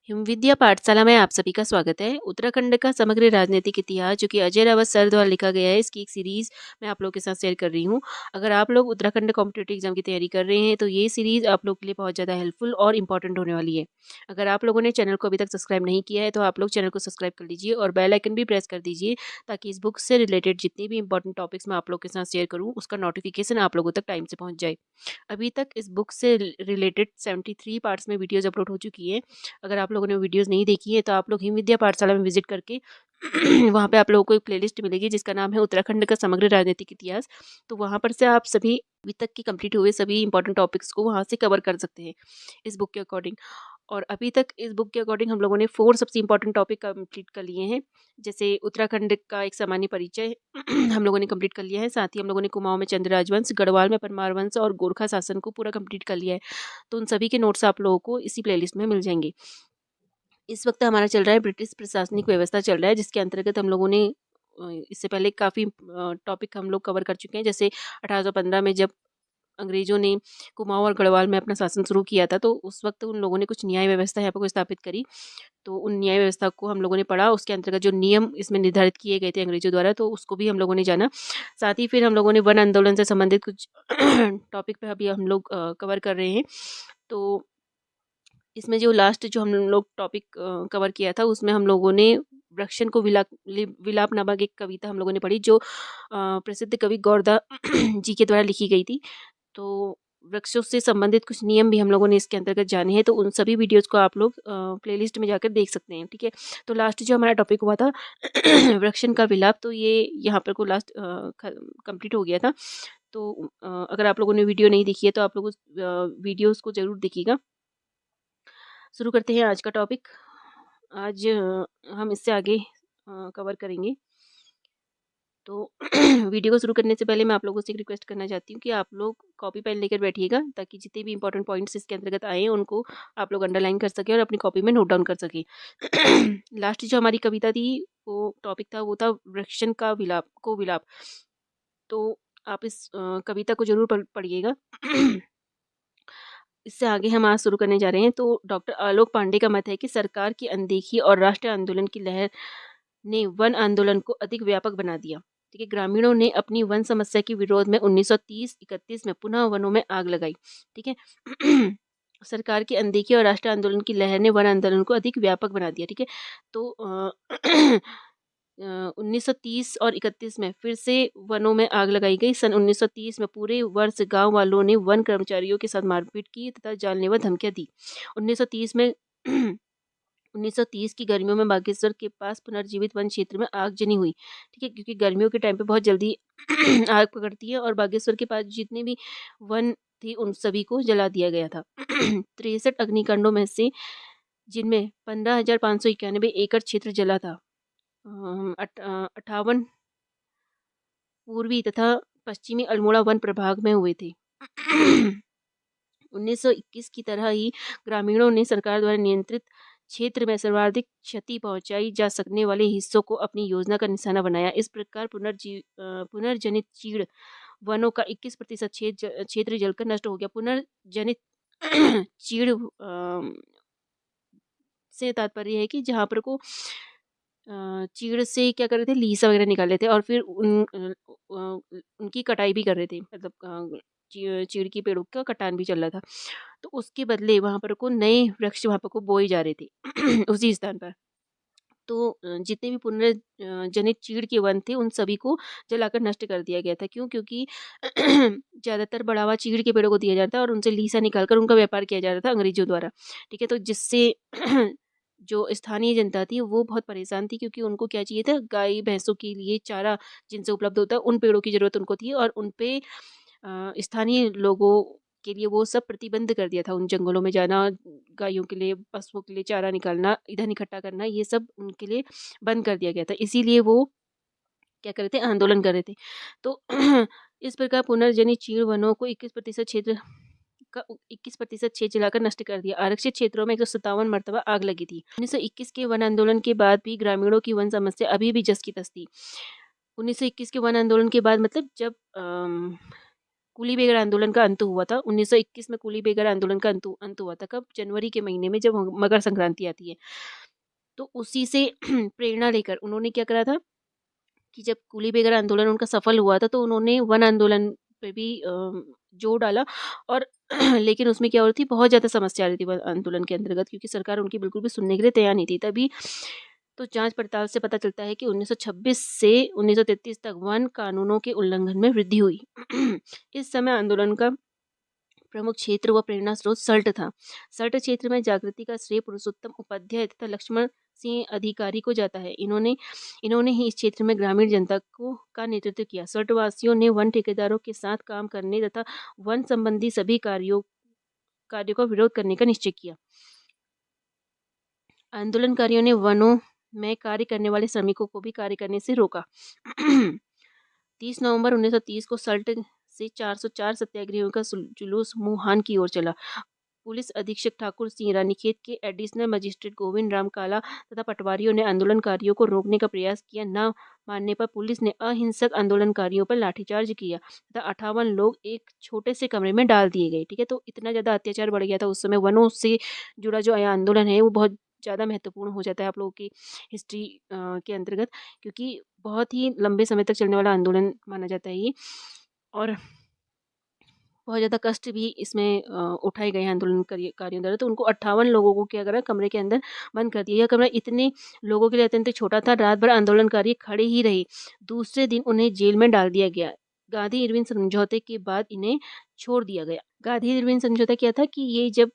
हिमविद्या पाठशाला में आप सभी का स्वागत है। उत्तराखंड का समग्र राजनीतिक इतिहास जो कि अजय रावत सर द्वारा लिखा गया है, इसकी एक सीरीज़ मैं आप लोगों के साथ शेयर कर रही हूँ। अगर आप लोग उत्तराखंड कॉम्पिटिटिव एग्जाम की तैयारी कर रहे हैं तो ये सीरीज़ आप लोग के लिए बहुत ज़्यादा हेल्पफुल और इंपॉर्टेंट होने वाली है। अगर आप लोगों ने चैनल को अभी तक सब्सक्राइब नहीं किया है तो आप लोग चैनल को सब्सक्राइब कर लीजिए और बेल आइकन भी प्रेस कर दीजिए, ताकि इस बुक से रिलेटेड जितनी भी इंपॉर्टेंट टॉपिक्स मैं आप लोग के साथ शेयर करूँ उसका नोटिफिकेशन आप लोगों तक टाइम से पहुँच जाए। अभी तक इस बुक से रिलेटेड 73 पार्ट्स में वीडियोज़ अपलोड हो चुकी है। अगर आप लोगों ने वीडियोज़ नहीं देखी है तो आप लोग हिम विद्या पाठशाला में विजिट करके वहाँ पे आप लोगों को एक प्लेलिस्ट मिलेगी जिसका नाम है उत्तराखंड का समग्र राजनीतिक इतिहास। तो वहाँ पर से आप सभी अभी तक के कंप्लीट हुए सभी इंपॉर्टेंट टॉपिक्स को वहाँ से कवर कर सकते हैं इस बुक के अकॉर्डिंग। और अभी तक इस बुक के अकॉर्डिंग हम लोगों ने 4 सबसे इंपॉर्टेंट टॉपिक कंप्लीट कर लिए हैं। जैसे उत्तराखंड का एक सामान्य परिचय हम लोगों ने कंप्लीट कर लिया है। साथ ही हम लोगों ने कुमाऊँ में चंद्र राजवंश, गढ़वाल में परमार वंश और गोरखा शासन को पूरा कंप्लीट कर लिया है। तो उन सभी के नोट्स आप लोगों को इसी प्लेलिस्ट में मिल जाएंगे। इस वक्त हमारा चल रहा है ब्रिटिश प्रशासनिक व्यवस्था चल रहा है, जिसके अंतर्गत हम लोगों ने इससे पहले काफ़ी टॉपिक हम लोग कवर कर चुके हैं। जैसे 1815 में जब अंग्रेजों ने कुमाऊं और गढ़वाल में अपना शासन शुरू किया था, तो उस वक्त उन लोगों ने कुछ न्याय व्यवस्था यहाँ पर को स्थापित करी। तो उन न्याय व्यवस्था को हम लोगों ने पढ़ा, उसके अंतर्गत जो नियम इसमें निर्धारित किए गए थे अंग्रेजों द्वारा, तो उसको भी हम लोगों ने जाना। साथ ही फिर हम लोगों ने वन आंदोलन से संबंधित कुछ टॉपिक पे अभी हम लोग कवर कर रहे हैं। तो इसमें जो लास्ट जो हम लोग टॉपिक कवर किया था, उसमें हम लोगों ने वृक्षण को विलाप नामक एक कविता हम लोगों ने पढ़ी, जो प्रसिद्ध कवि गौरदा जी के द्वारा लिखी गई थी। तो वृक्षों से संबंधित कुछ नियम भी हम लोगों ने इसके अंतर्गत जाने हैं, तो उन सभी वीडियोज़ को आप लोग प्लेलिस्ट में जाकर देख सकते हैं, ठीक है। तो लास्ट जो हमारा टॉपिक हुआ था वृक्षण का विलाप, तो ये यहाँ पर को लास्ट कंप्लीट हो गया था। तो अगर आप लोगों ने वीडियो नहीं देखी है तो आप लोग उस वीडियोज़ को ज़रूर देखिएगा। शुरू करते हैं आज का टॉपिक। आज हम इससे आगे कवर करेंगे। तो वीडियो को शुरू करने से पहले मैं आप लोगों से एक रिक्वेस्ट करना चाहती हूँ कि आप लोग कॉपी पेन लेकर बैठिएगा, ताकि जितने भी इंपॉर्टेंट पॉइंट्स इसके अंतर्गत आए हैं उनको आप लोग अंडरलाइन कर सकें और अपनी कॉपी में नोट डाउन कर सकें। लास्ट जो हमारी कविता थी, वो टॉपिक था, वो था वृक्षण का विलाप। तो आप इस कविता को जरूर पढ़िएगा। इससे आगे हम आज शुरू करने जा रहे हैं। तो डॉक्टर आलोक पांडे का मत है कि सरकार की अनदेखी और राष्ट्रीय आंदोलन की लहर ने वन आंदोलन को अधिक व्यापक बना दिया। ठीक है, ग्रामीणों ने अपनी वन समस्या के विरोध में 1930-31 में पुनः वनों में आग लगाई। ठीक है। सरकार की अनदेखी और राष्ट्रीय आंदोलन की लहर ने वन आंदोलन को अधिक व्यापक बना दिया। ठीक है, तो 1930 और 31 में फिर से वनों में आग लगाई गई। सन 1930 में पूरे वर्ष गांव वालों ने वन कर्मचारियों के साथ मारपीट की तथा जानलेवा धमकियां दी। 1930 में 1930 की गर्मियों में बागेश्वर के पास पुनर्जीवित वन क्षेत्र में आगजनी हुई। ठीक है, क्योंकि गर्मियों के टाइम पे बहुत जल्दी आग पकड़ती है, और बागेश्वर के पास जितने भी वन थे उन सभी को जला दिया गया था। 63 अग्निकांडों में से, जिनमें 15,591 एकड़ क्षेत्र जला था, 58 पूर्वी तथा पश्चिमी अल्मोड़ा वन प्रभाग में हुए थे। 1921 की तरह ही ग्रामीणों ने सरकार द्वारा नियंत्रित क्षेत्र में सर्वाधिक क्षति पहुंचाई जा सकने वाले हिस्सों को अपनी योजना का निशाना बनाया। इस प्रकार पुनर्जनित चीड़ वनों का 21% क्षेत्र जलकर नष्ट हो गया। पुनर्जनित चीड़ से तात्पर्य है कि जहाँ पर को चीड़ से क्या कर रहे थे, लीसा वगैरह निकाल रहे थे, और फिर उनकी कटाई भी कर रहे थे, मतलब चीड़ की पेड़ों का कटान भी चल रहा था। तो उसके बदले वहाँ पर को नए वृक्ष वहाँ पर को बोए जा रहे थे उसी स्थान पर। तो जितने भी पुनर्जनित चीड़ के वन थे उन सभी को जलाकर नष्ट कर दिया गया था। क्यों? क्योंकि ज़्यादातर बढ़ावा चीड़ के पेड़ों को दिया जाता है और उनसे लीसा निकालकर उनका व्यापार किया जा रहा था अंग्रेजों द्वारा। ठीक है, तो जिससे जो स्थानीय जनता थी वो बहुत परेशान थी, क्योंकि उनको क्या चाहिए था, गाय भैंसों के लिए चारा जिनसे उपलब्ध होता है उन पेड़ों की ज़रूरत उनको थी, और उन पे स्थानीय लोगों के लिए वो सब प्रतिबंध कर दिया था। उन जंगलों में जाना, गायों के लिए, पशुओं के लिए चारा निकालना, ईंधन इकट्ठा करना, ये सब उनके लिए बंद कर दिया गया था। इसीलिए वो क्या कर रहे थे, आंदोलन कर रहे थे। तो इस प्रकार पुनर्जनित चीड़ वनों को 21% क्षेत्र का 21% क्षेत्र जलाकर नष्ट कर दिया। आरक्षित क्षेत्रों में 157 मरतबा आग लगी थी। 1921 के वन आंदोलन के बाद भी ग्रामीणों की वन समस्या अभी भी जस की तस थी। 1921 के वन आंदोलन के बाद, मतलब जब कुली बेगर आंदोलन का अंत हुआ था। 1921 में कुली बेगर आंदोलन का अंत हुआ था। कब? जनवरी के महीने में, जब मकर संक्रांति आती है। तो उसी से प्रेरणा लेकर उन्होंने क्या करा था कि जब कुली बेगर आंदोलन उनका सफल हुआ था, तो उन्होंने वन आंदोलन पे भी जोर डाला। और लेकिन उसमें क्या हो रही थी, बहुत ज़्यादा समस्या आ रही थी वन आंदोलन के अंतर्गत, क्योंकि सरकार उनकी बिल्कुल भी सुनने के लिए तैयार नहीं थी तभी। तो जांच पड़ताल से पता चलता है कि 1926 से 1933 तक वन कानूनों के उल्लंघन में वृद्धि हुई। इस समय आंदोलन का प्रमुख क्षेत्र व प्रेरणा स्रोत सल्ट था। सल्ट क्षेत्र में जागृति का श्रेय पुरुषोत्तम उपाध्याय तथा लक्ष्मण सिंह अधिकारी को जाता है। इन्होंने इन्होंने ही इस क्षेत्र में ग्रामीण जनता को का नेतृत्व किया। सल्ट वासियों ने वन ठेकेदारों के साथ काम करने तथा वन संबंधी सभी कार्यों का विरोध करने का निश्चय किया। आंदोलनकारियों ने वनों में कार्य करने वाले श्रमिकों को भी कार्य करने से रोका। 30 नवंबर 1930 को सल्ट से 404 सत्याग्रहियों का जुलूस मुहान की ओर चला। पुलिस अधीक्षक ठाकुर सिंह रानीखेत के एडिशनल मजिस्ट्रेट गोविंद राम काला तथा पटवारियों ने आंदोलनकारियों को रोकने का प्रयास किया। न मानने पर पुलिस ने अहिंसक आंदोलनकारियों पर लाठीचार्ज किया तथा 58 लोग एक छोटे से कमरे में डाल दिए गए। ठीक है, तो इतना ज़्यादा अत्याचार बढ़ गया था उस समय। वनों से जुड़ा जो आंदोलन है वो बहुत ज़्यादा महत्वपूर्ण हो जाता है आप लोगों की हिस्ट्री के अंतर्गत, क्योंकि बहुत ही लंबे समय तक चलने वाला आंदोलन माना जाता है ये। और बहुत ज़्यादा कष्ट भी इसमें उठाए गए हैं आंदोलनकारियों द्वारा। तो उनको 58 लोगों को क्या करा, कमरे के अंदर बंद कर दिया। यह कमरा इतने लोगों के लिए अत्यंत छोटा था। रात भर आंदोलनकारी खड़े ही रहे। दूसरे दिन उन्हें जेल में डाल दिया गया। गांधी इरविन समझौते के बाद इन्हें छोड़ दिया गया। गांधी इरविन समझौता क्या था कि ये जब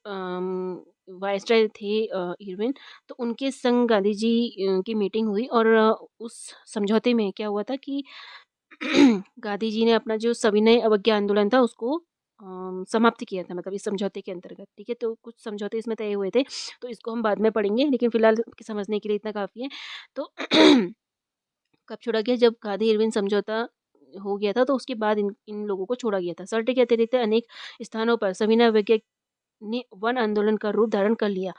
वायसराय थे इरविन, तो उनके संग गांधी जी की मीटिंग हुई। और उस समझौते में क्या हुआ था कि गांधी जी ने अपना जो सविनय अवज्ञा आंदोलन था उसको समाप्त किया था, मतलब इस समझौते के अंतर्गत। ठीक है, तो कुछ समझौते इसमें तय हुए थे, तो इसको हम बाद में पढ़ेंगे, लेकिन फिलहाल समझने के लिए इतना काफ़ी है। तो कब छोड़ा गया? जब गांधी इरविन समझौता हो गया था, तो उसके बाद इन इन लोगों को छोड़ा गया था। सल्ट के अतिरिक्त अनेक स्थानों पर सविनय अवज्ञा ने वन आंदोलन का रूप धारण कर लिया।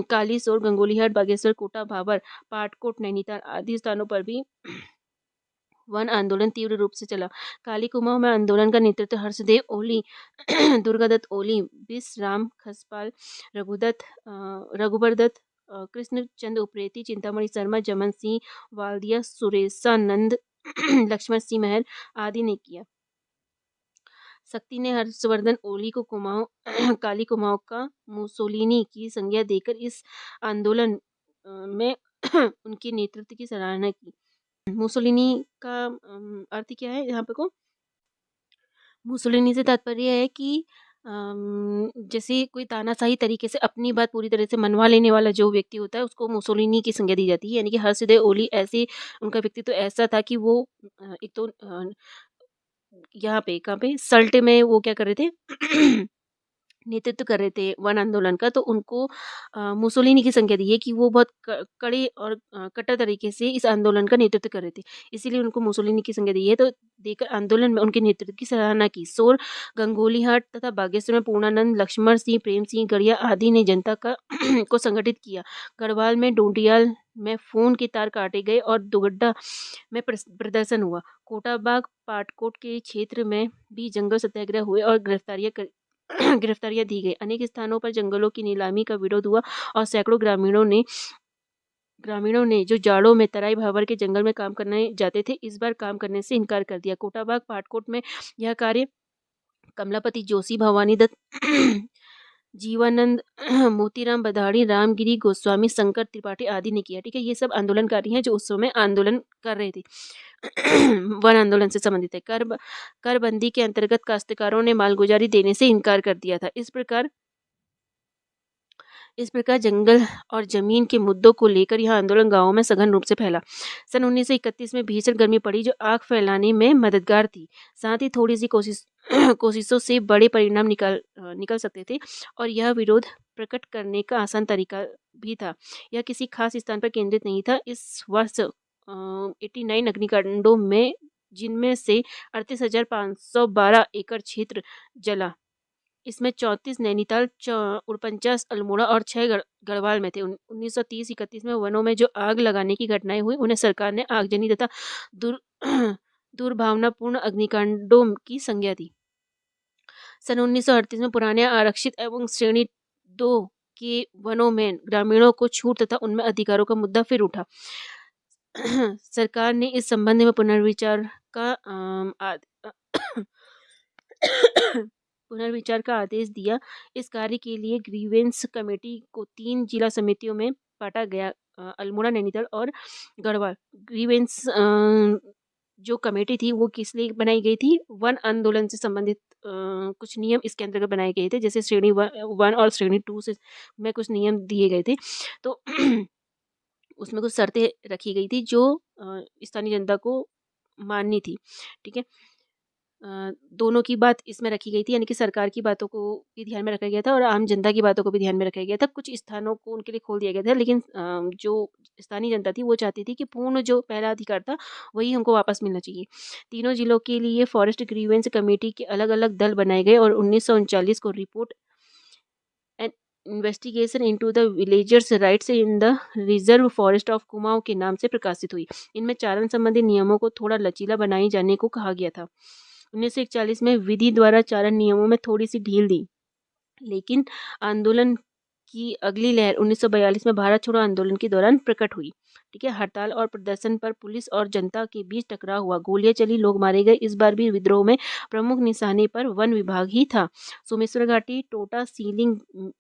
कालीसोर, गंगोलीहाट, बागेश्वर, कोटा, भाबर, पाटकोट, नैनीताल आदि स्थानों पर भी वन आंदोलन तीव्र रूप से चला। काली कुमाऊं में आंदोलन का नेतृत्व हर्षदेव ओली, दुर्गादत्त ओली, बिस्राम खसपाल, रघुबर दत्त, कृष्णचंद उप्रेती, चिंतामणि शर्मा, जमन सिंह वाल्दिया, सुरेशानंद, लक्ष्मण सिंह महल आदि ने किया। शक्ति ने हर्षवर्धन ओली को काली कुमाऊं का मुसोलिनी की संज्ञा देकर इस आंदोलन में उनके नेतृत्व की सराहना की। मुसोलिनी का अर्थ क्या है यहाँ पे को? मुसोलिनी से तात्पर्य है कि जैसे कोई तानाशाही तरीके से अपनी बात पूरी तरह से मनवा लेने वाला जो व्यक्ति होता है उसको मुसोलिनी की संज्ञा दी जाती है। यानी कि हर्षदेव ओली ऐसे, उनका व्यक्तित्व ऐसा था कि वो एक तो यहाँ पे कहाँ पे सल्ट में वो क्या कर रहे थे नेतृत्व कर रहे थे वन आंदोलन का, तो उनको मुसोलिनी की संज्ञा दी है कि वो बहुत कड़े और कट्टर तरीके से इस आंदोलन का नेतृत्व कर रहे थे, इसीलिए उनको मुसोलिनी की संज्ञा दी है। तो देकर आंदोलन में उनके नेतृत्व की सराहना की। सोर, गंगोलीहाट तथा बागेश्वर में पूर्णानंद, लक्ष्मण सिंह, प्रेम सिंह गढ़िया आदि ने जनता का को संगठित किया। गढ़वाल में डोंडियाल में फोन के तार काटे गए और दुगड्डा में प्रदर्शन हुआ। कोटाबाग, पाटकोट के क्षेत्र में भी जंगल सत्याग्रह हुए और गिरफ्तारियां दी गई। अनेक स्थानों पर जंगलों की नीलामी का विरोध हुआ और सैकड़ों ग्रामीणों ने जो जाड़ों में तराई भाबर के जंगल में काम करने जाते थे, इस बार काम करने से इनकार कर दिया। कोटाबाग, पाटकोट में यह कार्य कमलापति जोशी, भवानी दत्त, जीवानंद, मोतीराम बदाड़ी, रामगिरी गोस्वामी, शंकर त्रिपाठी आदि ने किया। ठीक है, ये सब आंदोलनकारी हैं जो उस समय आंदोलन कर रहे थे। वन आंदोलन से संबंधित है। करबंदी के अंतर्गत काश्तकारों ने मालगुजारी देने से इनकार कर दिया था। इस प्रकार जंगल और जमीन के मुद्दों को लेकर यह आंदोलन गांवों में सघन रूप से फैला। सन 1931 में भीषण गर्मी पड़ी जो आग फैलाने में मददगार थी। साथ ही थोड़ी सी कोशिशों से बड़े परिणाम निकल सकते थे और यह विरोध प्रकट करने का आसान तरीका भी था। यह किसी खास स्थान पर केंद्रित नहीं था। इस वर्ष 89 अग्निकांडों में, जिनमें से 38,512 एकड़ क्षेत्र जला, इसमें 34 नैनीताल, 49 अल्मोड़ा और 6 गढ़वाल में थे। 1930-31 में वनों में जो आग लगाने की घटनाएं हुई उन्हें सरकार ने आगजनी तथा दुर्भावनापूर्ण अग्निकांडों की संज्ञा दी। सन 1938 में पुराने आरक्षित एवं श्रेणी 2 के वनों में ग्रामीणों को छूट तथा उनमें अधिकारों का मुद्दा फिर उठा। सरकार ने इस संबंध में पुनर्विचार का पुनर्विचार का आदेश दिया। इस कार्य के लिए ग्रीवेंस कमेटी को 3 जिला समितियों में बांटा गया, अल्मोड़ा, नैनीताल और गढ़वाल। ग्रीवेंस जो कमेटी थी वो किस लिए बनाई गई थी? वन आंदोलन से संबंधित कुछ नियम इसके अंतर्गत बनाए गए थे, जैसे श्रेणी 1 और श्रेणी 2 से में कुछ नियम दिए गए थे। तो उसमें कुछ शर्तें रखी गई थी जो स्थानीय जनता को माननी थी। ठीक है, दोनों की बात इसमें रखी गई थी, यानी कि सरकार की बातों को भी ध्यान में रखा गया था और आम जनता की बातों को भी ध्यान में रखा गया था। कुछ स्थानों को उनके लिए खोल दिया गया था, लेकिन जो स्थानीय जनता थी वो चाहती थी कि पूर्ण जो पहला अधिकार था वही हमको वापस मिलना चाहिए। तीनों जिलों के लिए फॉरेस्ट ग्रीवेंस कमेटी के अलग अलग दल बनाए गए और 1939 को report N investigation into the villagers rights in the reserve forest of Kumaon के नाम से प्रकाशित हुई। इनमें चारण संबंधी नियमों को थोड़ा लचीला बनाए जाने को कहा गया था। 1941 में विधि द्वारा चारण नियमों में थोड़ी सी ढील दी, लेकिन आंदोलन की अगली लहर 1942 में भारत छोड़ो आंदोलन के दौरान प्रकट हुई। ठीक है, हड़ताल और प्रदर्शन पर पुलिस और जनता के बीच टकराव हुआ, गोलियां चली, लोग मारे गए। इस बार भी विद्रोह में प्रमुख निशाने पर वन विभाग ही था। सोमेश्वर घाटी टोटा सीलिंग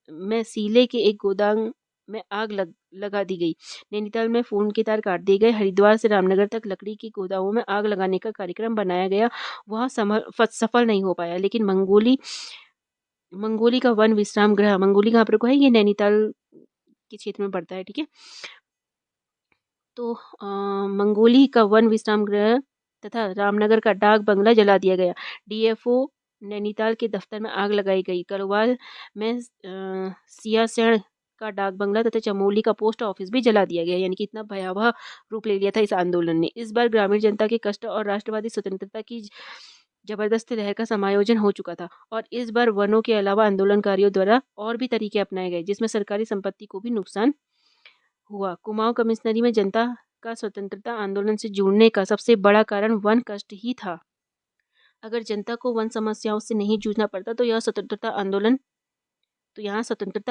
में सीले के एक गोदाम में आग लगा दी गई। नैनीताल में फोन के तार काट दिए गए। हरिद्वार से रामनगर तक लकड़ी की गोदामों में आग लगाने का कार्यक्रम बनाया गया, वह सफल नहीं हो पाया। लेकिन मंगोली का वन विश्राम गृह, मंगोली कहाँ पर को है? ये नैनीताल के क्षेत्र में पड़ता है। ठीक है, तो मंगोली का वन विश्राम गृह तथा रामनगर का डाक बंगला जला दिया गया। डीएफओ नैनीताल के दफ्तर में आग लगाई गई। गढ़वाल में सियासैन का डाक बंगला तथा चमोली का पोस्ट ऑफिस भी जला दिया गया। यानी कि इतना भयावह रूप ले लिया था इस आंदोलन ने। इस बार ग्रामीण जनता के कष्ट और राष्ट्रवादी स्वतंत्रता की जबरदस्त लहर का समायोजन हो चुका था और इस बार वनों के अलावा आंदोलनकारियों द्वारा और भी तरीके अपनाए गए, जिसमें सरकारी संपत्ति को भी नुकसान हुआ। कुमाऊं कमिश्नरी में जनता का स्वतंत्रता आंदोलन से जुड़ने का सबसे बड़ा कारण वन कष्ट ही था। अगर जनता को वन समस्याओं से नहीं जूझना पड़ता तो यहाँ स्वतंत्रता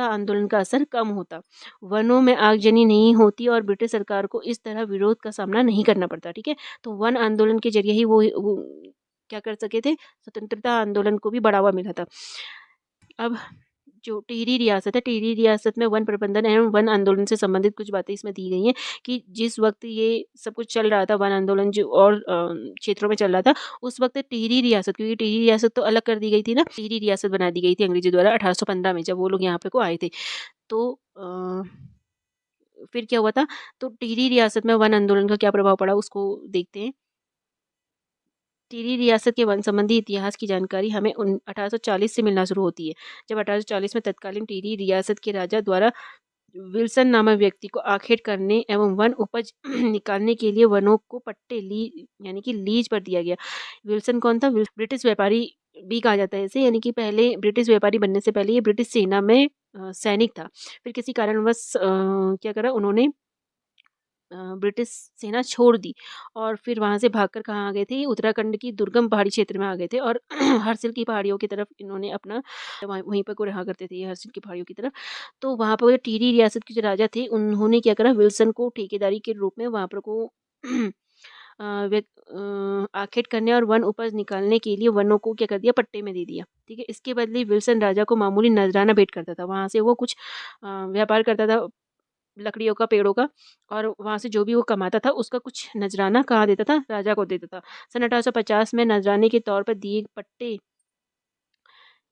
आंदोलन का असर कम होता, वनों में आगजनी नहीं होती और ब्रिटिश सरकार को इस तरह विरोध का सामना नहीं करना पड़ता। ठीक है, तो वन आंदोलन के जरिए ही वो क्या कर सके थे? स्वतंत्रता आंदोलन को भी बढ़ावा मिला था। अब जो टिहरी रियासत है, टिहरी रियासत में वन प्रबंधन एवं वन आंदोलन से संबंधित कुछ बातें इसमें दी गई हैं कि जिस वक्त ये सब कुछ चल रहा था, वन आंदोलन जो और क्षेत्रों में चल रहा था, उस वक्त टिहरी रियासत, क्योंकि टिहरी रियासत तो अलग कर दी गई थी ना, टिहरी रियासत बना दी गई थी अंग्रेजों द्वारा 1815 में, जब वो लोग यहाँ पे को आए थे। तो फिर क्या हुआ था? तो टिहरी रियासत में वन आंदोलन का क्या प्रभाव पड़ा उसको देखते हैं। टिहरी रियासत के वन संबंधी इतिहास की जानकारी हमें 1840 से मिलना शुरू होती है, जब 1840 में तत्कालीन टिहरी रियासत के राजा द्वारा विल्सन नामक व्यक्ति को आखेट करने एवं वन उपज निकालने के लिए वनों को पट्टे यानी कि लीज पर दिया गया। विल्सन कौन था? ब्रिटिश व्यापारी भी कहा जाता है इसे, यानी कि पहले ब्रिटिश व्यापारी बनने से पहले ये ब्रिटिश सेना में सैनिक था। फिर किसी कारणवश क्या करा उन्होंने, ब्रिटिश सेना छोड़ दी और फिर वहाँ से भागकर कहाँ आ गए थे? उत्तराखंड की दुर्गम पहाड़ी क्षेत्र में आ गए थे और हरसिल की पहाड़ियों की तरफ इन्होंने अपना वहीं पर को रहा करते थे, हरसिल की पहाड़ियों की तरफ। तो वहाँ पर टिहरी रियासत के जो राजा थे उन्होंने क्या करा, विल्सन को ठेकेदारी के रूप में वहाँ पर को आखेट करने और वन उपज निकालने के लिए वनों को क्या कर दिया, पट्टे में दे दिया। ठीक है, इसके बदले विल्सन राजा को मामूली नजराना भेंट करता था, वहाँ से वो कुछ व्यापार करता था लकड़ियों का, पेड़ों का, और वहाँ से जो भी वो कमाता था उसका कुछ नजराना कहाँ देता था? राजा को देता था। सन 1850 में नजराने के तौर पर दिए पट्टे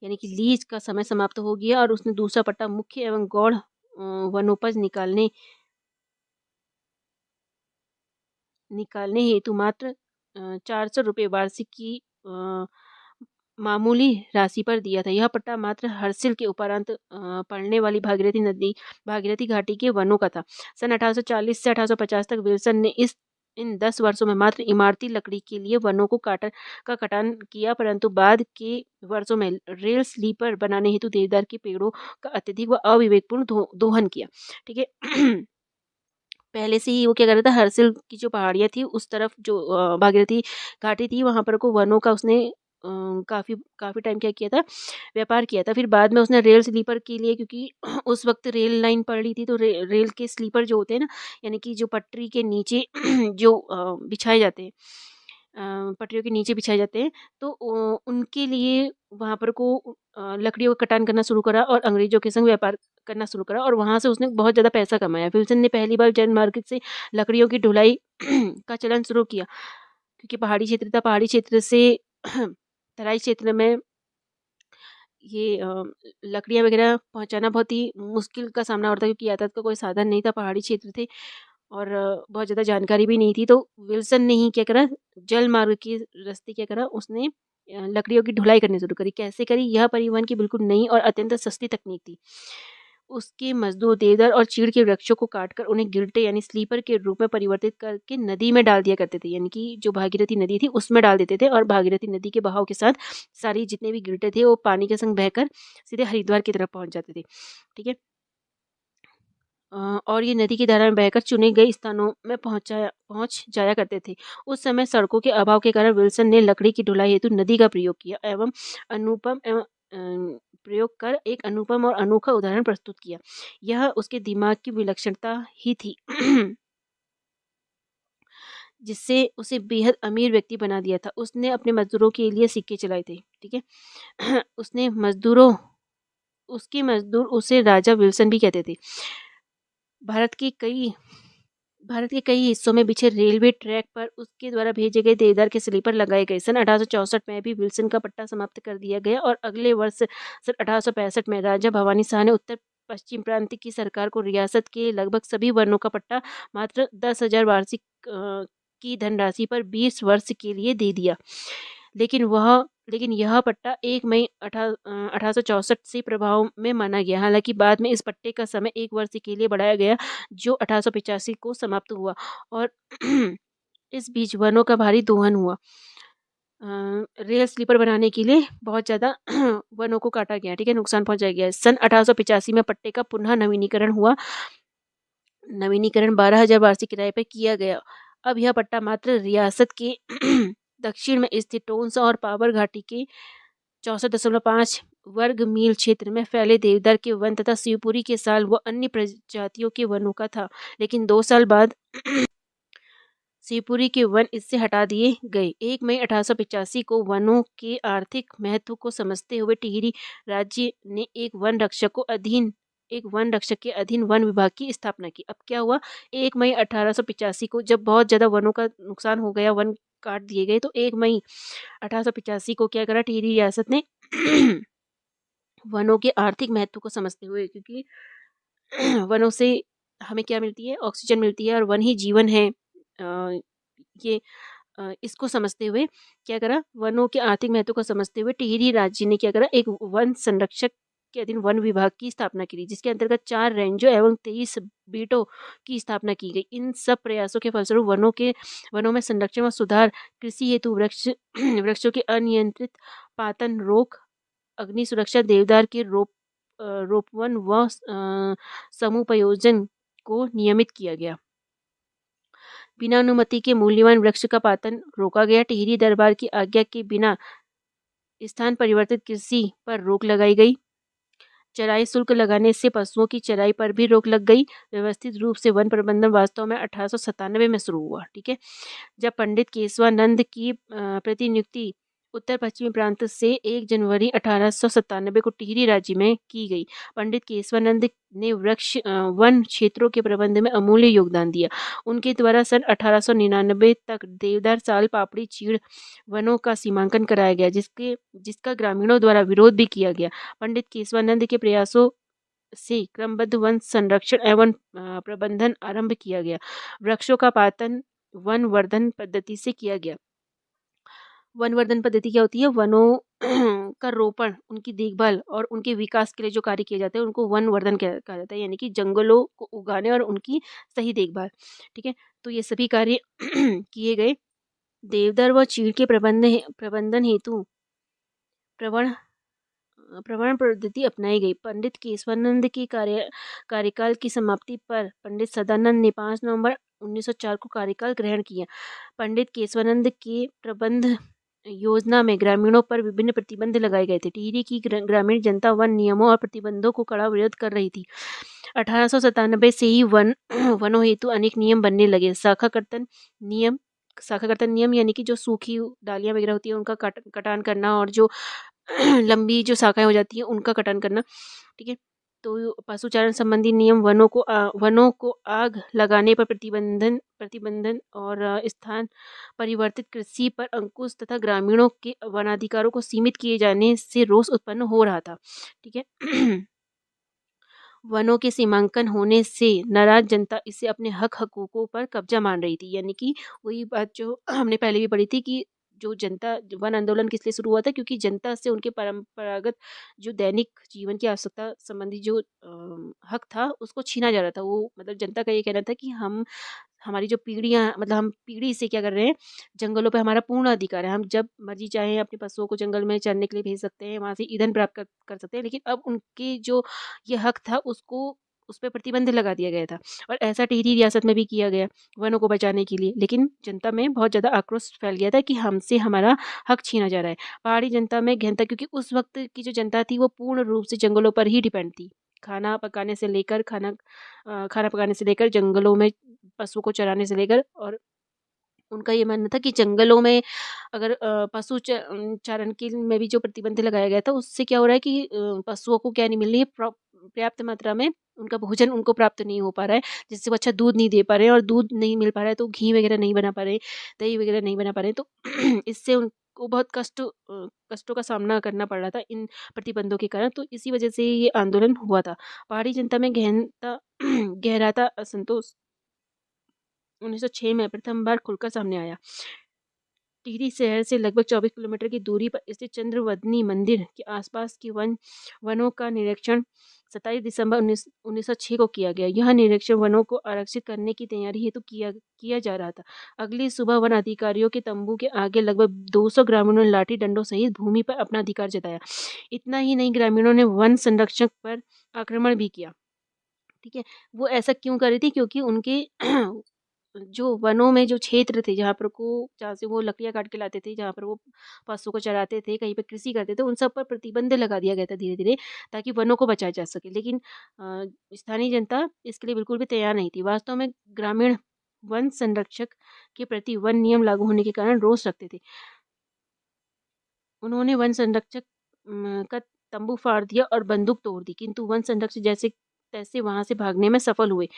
यानी कि लीज का समय समाप्त हो गया और उसने दूसरा पट्टा मुख्य एवं गौड़ वनोपज निकालने हेतु मात्र 400 रुपये वार्षिक की मामूली राशि पर दिया था। यह पट्टा मात्र हरसिल के उपरांत पड़ने वाली भागीरथी घाटी के वनों का था। सन 1840 से 1850 तक विल्सन ने इन 10 वर्षों में मात्र इमारती लकड़ी के लिए वनों को कटान किया, परंतु बाद के वर्षों में रेल स्लीपर बनाने हेतु देवदार के पेड़ों का अत्यधिक व अविवेकपूर्ण दोहन किया। ठीक है, पहले से ही वो क्या कर रहा था, हरसिल की जो पहाड़ियाँ थी उस तरफ जो भागीरथी घाटी थी वहाँ पर को वनों का उसने काफ़ी काफ़ी टाइम क्या किया था, व्यापार किया था। फिर बाद में उसने रेल स्लीपर के लिए, क्योंकि उस वक़्त रेल लाइन पड़ रही थी, तो रेल के स्लीपर जो होते हैं ना, यानी कि जो पटरी के नीचे जो बिछाए जाते हैं, पटरियों के नीचे बिछाए जाते हैं, तो उनके लिए वहाँ पर लकड़ियों का कटान करना शुरू करा और अंग्रेज़ों के संग व्यापार करना शुरू करा, और वहाँ से उसने बहुत ज़्यादा पैसा कमाया। विल्सन ने पहली बार जैन मार्केट से लकड़ियों की ढुलाई का चलन शुरू किया, क्योंकि पहाड़ी क्षेत्र था। पहाड़ी क्षेत्र से तराई क्षेत्र में ये लकड़ियाँ वगैरह पहुँचाना बहुत ही मुश्किल का सामना होता था, क्योंकि यातायात का कोई साधन नहीं था, पहाड़ी क्षेत्र थे, और बहुत ज़्यादा जानकारी भी नहीं थी। तो विल्सन ने ही क्या करा, जल मार्ग के रास्ते क्या करा, उसने लकड़ियों की ढुलाई करनी शुरू करी। कैसे करी? यह परिवहन की बिल्कुल नई और अत्यंत सस्ती तकनीक थी। उसके मजदूर देवदार और चीड़ के वृक्षों को काटकर उन्हें गिरटे यानी स्लीपर के रूप में परिवर्तित करके नदी में डाल दिया करते थे। यानी कि जो भागीरथी नदी थी उसमें डाल देते थे, और भागीरथी नदी के बहाव के साथ सारी जितने भी गिरटे थे वो पानी के संग बहकर सीधे हरिद्वार की तरफ पहुंच जाते थे। ठीक है। और ये नदी की धारा में बहकर चुने गए स्थानों में पहुंच जाया करते थे। उस समय सड़कों के अभाव के कारण विल्सन ने लकड़ी की ढुलाई हेतु नदी का प्रयोग किया एवं अनुपम एवं प्रयोग कर एक अनुपम और अनोखा उदाहरण प्रस्तुत किया। यह उसके दिमाग की विलक्षणता ही थी जिससे उसे बेहद अमीर व्यक्ति बना दिया था। उसने अपने मजदूरों के लिए सिक्के चलाए थे। ठीक है। उसने मजदूरों उसके मजदूर उसे राजा विल्सन भी कहते थे। भारत के कई भारत के कई हिस्सों में बिछे रेलवे ट्रैक पर उसके द्वारा भेजे गए देवदार के स्लीपर लगाए गए। सन 1864 में भी विल्सन का पट्टा समाप्त कर दिया गया, और अगले वर्ष सन 1865 में राजा भवानी शाह ने उत्तर पश्चिम प्रांत की सरकार को रियासत के लगभग सभी वर्णों का पट्टा मात्र 10,000 वार्षिक की धनराशि पर 20 वर्ष के लिए दे दिया। लेकिन वह लेकिन यह पट्टा 1 मई 1864 से प्रभाव में माना गया। हालांकि बाद में इस पट्टे का समय 1 वर्ष के लिए बढ़ाया गया, जो 1885 को समाप्त हुआ, और इस बीच वनों का भारी दोहन हुआ। रेल स्लीपर बनाने के लिए बहुत ज़्यादा वनों को काटा गया। ठीक है, नुकसान पहुंचाया गया। सन 1885 में पट्टे का पुनः नवीनीकरण हुआ। नवीनीकरण 12,000 वार्षिक किराए पर किया गया। अब यह पट्टा मात्र रियासत के दक्षिण में स्थित टोंस और पावर घाटी के 64.5 वर्ग मील क्षेत्र में फैले देवदार के वन तथा शिवपुरी के साल व अन्य प्रजातियों के वनों का था। लेकिन 2 साल बाद शिवपुरी के वन इससे हटा दिए गए। 1 मई 1885 को वनों के आर्थिक महत्व को समझते हुए टिहरी राज्य ने एक वन रक्षक के अधीन वन विभाग की स्थापना की। अब क्या हुआ, 1 मई 1885 को जब बहुत ज़्यादा वनों का नुकसान हो गया, वन काट दिए गए, तो 1 मई 1885 को क्या करा, टिहरी रियासत ने वनों के आर्थिक महत्व को समझते हुए, क्योंकि वनों से हमें क्या मिलती है, ऑक्सीजन मिलती है, और वन ही जीवन है। ये इसको समझते हुए क्या करा, वनों के आर्थिक महत्व को समझते हुए टिहरी राज्य ने क्या करा, एक वन संरक्षक के अधीन वन विभाग की स्थापना की, जिसके अंतर्गत 4 रेंजों एवं 23 बीटों की स्थापना की गई। इन सब प्रयासों के फलस्वरूप वनों में संरक्षण व सुधार, कृषि हेतु वृक्षों के अनियंत्रित पातन रोक, अग्नि सुरक्षा, देवदार के रोपवन व समुपयोजन को नियमित किया गया। बिना अनुमति के मूल्यवान वृक्ष का पातन रोका गया। टिहरी दरबार की आज्ञा के बिना स्थान परिवर्तित कृषि पर रोक लगाई गई। चराई शुल्क लगाने से पशुओं की चराई पर भी रोक लग गई। व्यवस्थित रूप से वन प्रबंधन वास्तव में 1897 में शुरू हुआ। ठीक है, जब पंडित केशवानंद की प्रतिनियुक्ति उत्तर पश्चिमी प्रांत से 1 जनवरी 1897 को टिहरी राज्य में की गई। पंडित केशवानंद ने वन क्षेत्रों के प्रबंध में अमूल्य योगदान दिया। उनके द्वारा सन 1899 तक देवदार, साल, पापड़ी, चीड़ वनों का सीमांकन कराया गया, जिसका ग्रामीणों द्वारा विरोध भी किया गया। पंडित केशवानंद के प्रयासों से क्रमबद्ध वन संरक्षण एवं प्रबंधन आरंभ किया गया। वृक्षों का पातन वन वर्धन पद्धति से किया गया। वन वर्धन पद्धति क्या होती है, वनों का रोपण, उनकी देखभाल और उनके विकास के लिए जो कार्य किए जाते हैं उनको वन वर्धन कहा जाता है, यानी कि जंगलों को उगाने और उनकी सही देखभाल। ठीक है, तो ये सभी कार्य किए गए। देवदार व चीड़ के प्रबंधन हेतु प्रवण पद्धति अपनाई गई। पंडित केशवानंद के कार्यकाल की समाप्ति पर पंडित सदानंद ने 5 नवंबर 1904 को कार्यकाल ग्रहण किया। पंडित केशवानंद के योजना में ग्रामीणों पर विभिन्न प्रतिबंध लगाए गए थे। टिहरी की ग्रामीण जनता वन नियमों और प्रतिबंधों को कड़ा विरोध कर रही थी। 1897 से ही वनों हेतु अनेक नियम बनने लगे। शाखा कर्तन नियम यानी कि जो सूखी डालियां वगैरह होती है उनका कटान करना, और जो लंबी जो शाखाएं हो जाती हैं उनका कटान करना। ठीक है। तो पशुचारण संबंधी नियम, वनों को आग लगाने पर प्रतिबंधन और स्थान परिवर्तित कृषि पर अंकुश तथा ग्रामीणों के वनाधिकारों को सीमित किए जाने से रोष उत्पन्न हो रहा था। ठीक है। वनों के सीमांकन होने से नाराज जनता इसे अपने हकों पर कब्जा मान रही थी। यानी कि वही बात जो हमने पहले भी पढ़ी थी कि जो वन आंदोलन किस लिए शुरू हुआ था, क्योंकि जनता से उनके परंपरागत जो दैनिक जीवन की आवश्यकता संबंधी जो हक था उसको छीना जा रहा था। वो मतलब जनता का ये कहना था कि हमारी जो पीढ़ियाँ, मतलब हम पीढ़ी से क्या कर रहे हैं, जंगलों पे हमारा पूर्ण अधिकार है। हम जब मर्जी चाहे अपने पशुओं को जंगल में चरने के लिए भेज सकते हैं, वहाँ से ईंधन प्राप्त कर सकते हैं। लेकिन अब उनके जो ये हक था उसको उस पे प्रतिबंध लगा दिया गया था। और ऐसा टिहरी रियासत में भी किया गया वनों को बचाने के लिए। लेकिन जनता में बहुत ज़्यादा आक्रोश फैल गया था कि हमसे हमारा हक छीना जा रहा है। पहाड़ी जनता में गहनता, क्योंकि उस वक्त की जो जनता थी वो पूर्ण रूप से जंगलों पर ही डिपेंड थी। खाना पकाने से लेकर जंगलों में पशु को चराने से लेकर, और उनका ये मानना था कि जंगलों में अगर चारण के में भी जो प्रतिबंध लगाया गया था उससे क्या हो रहा है कि पशुओं को क्या नहीं मिल रही है, पर्याप्त मात्रा में उनका भोजन उनको प्राप्त नहीं हो पा रहा है, जिससे वो अच्छा दूध नहीं दे पा रहे हैं, और दूध नहीं मिल पा रहा है तो घी वगैरह नहीं बना पा रहे, दही वगैरह नहीं बना पा रहे। तो इससे उनको बहुत कष्टों का सामना करना पड़ रहा था इन प्रतिबंधों के कारण। तो इसी वजह से ये आंदोलन हुआ था। पहाड़ी जनता में गहराता असंतोष 1906 में प्रथम बार खुलकर सामने आया। टिहरी शहर से लगभग 24 किलोमीटर की दूरी पर स्थित चंद्रवदनी मंदिर के आसपास के वनों का निरीक्षण 27 दिसंबर 1906 को किया गया। यह निरीक्षण वनों को आरक्षित करने की तैयारी हेतु किया जा रहा था। अगली सुबह वन अधिकारियों के तंबू के आगे लगभग 200 ग्रामीणों ने लाठी डंडों सहित भूमि पर अपना अधिकार जताया। इतना ही नहीं, ग्रामीणों ने वन संरक्षक पर आक्रमण भी किया। ठीक है। वो ऐसा क्यों कर रही थी, क्योंकि उनके जो वनों में जो क्षेत्र थे जहाँ से वो लकड़ियाँ काट के लाते थे, जहाँ पर वो पशु को चराते थे, कहीं पे कृषि करते थे, उन सब पर प्रतिबंध लगा दिया गया था धीरे-धीरे, ताकि वनों को बचाया जा सके। लेकिन स्थानीय जनता इसके लिए बिल्कुल भी तैयार नहीं थी। वास्तव में ग्रामीण वन संरक्षक के प्रति वन नियम लागू होने के कारण रोष रखते थे। उन्होंने वन संरक्षक का तंबू फाड़ दिया और बंदूक तोड़ दी, किंतु वन संरक्षक जैसे तैसे वहां से भागने में सफल हुए।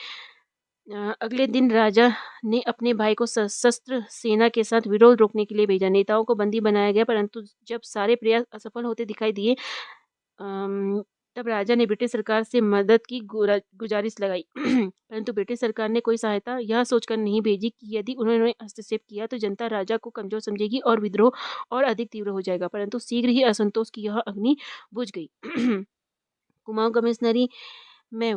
अगले दिन राजा ने अपने भाई को सशस्त्र सेना के साथ विरोध रोकने के लिए भेजा। नेताओं को बंदी बनाया गया, परंतु जब सारे प्रयास असफल होते दिखाई दिए, अम, तब राजा ने ब्रिटिश सरकार से मदद की गुजारिश लगाई। परंतु ब्रिटिश सरकार ने कोई सहायता यह सोचकर नहीं भेजी कि यदि उन्होंने हस्तक्षेप किया तो जनता राजा को कमजोर समझेगी और विद्रोह और अधिक तीव्र हो जाएगा। परंतु शीघ्र ही असंतोष की यह अग्नि बुझ गई। कुमाऊं कमिश्नरी में